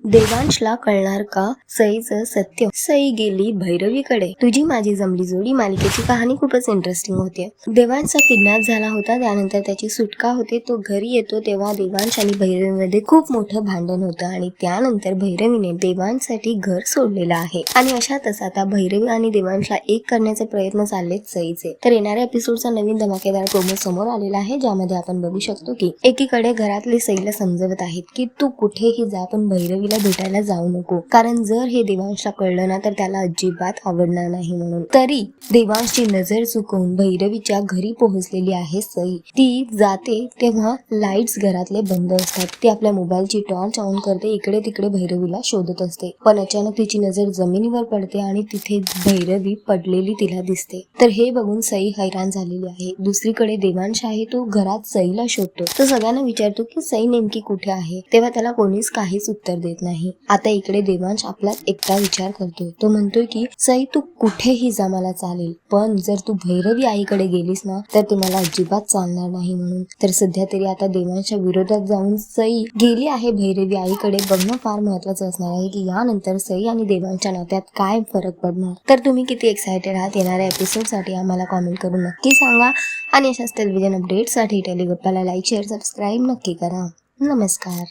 देवांशला कळणार का सईचं सत्य? सई गेली भैरवीकडे. तुझी माझी जमली जोडी मालिकेची कहाणी खूपच इंटरेस्टिंग होती. देवांशचा किडनॅप झाला होता, त्यानंतर त्याची सुटका होते. तो घरी येतो तेव्हा देवांश आणि भैरवीमध्ये खूप मोठं भांडण होतं आणि त्यानंतर भैरवीने देवांशसाठी घर सोडलेलं आहे. आणि अशातच आता भैरवी आणि देवांशला एक करण्याचे प्रयत्न चाललेत सईचे. तर येणाऱ्या एपिसोडचा नवीन धमाकेदार प्रोमो समोर आलेला आहे, ज्यामध्ये आपण बघू शकतो की एकीकडे घरातले सईला समजवत आहेत की तू कुठेही जा पण भैरवीला भेटायला जाऊ नको, कारण जर हे देवांशला कळलं ना तर त्याला अजिबात आवडणार नाही म्हणून. तरी देवांशची नजर चुकवून भैरवीच्या घरी पोहोचलेली आहे सई. ती जाते तेव्हा लाईट्स घरातले बंद असतात. ती आपल्या मोबाईलची टॉर्च ऑन करते, इकडे तिकडे भैरवीला शोधत असते. पण अचानक तिची नजर जमिनीवर पडते आणि तिथे भैरवी पडलेली तिला दिसते. तर हे बघून सई हैराण झालेली आहे. दुसरीकडे देवांश आहे, तो घरात सईला शोधतो. तो सगळ्यांना विचारतो की सई नेमकी कुठे आहे, तेव्हा त्याला कोणीच काहीच उत्तर देत नाही. आता इकडे देवांश आपला एकटा विचार करतोय. तो म्हणतोय की सई तू कुठेही जा मला चालेल, पण जर तू भैरवी आईकडे गेलीस ना तर ते मला अजिबात चालणार नाही म्हणून. तर सध्या तरी आता देवांशच्या विरोधात जाऊन सई गेली आहे भैरवी आईकडे. बघणं फार महत्वाचं असणार आहे की यानंतर सई आणि देवांशच्या नात्यात काय फरक पडणार. तर तुम्ही किती एक्सायटेड आहात येणाऱ्या एपिसोडसाठी आम्हाला कॉमेंट करून नक्की सांगा. आणि अशाच टेलिव्हिजन अपडेटसाठी टेलिग्रुपला लाईक शेअर सबस्क्राईब नक्की करा. नमस्कार.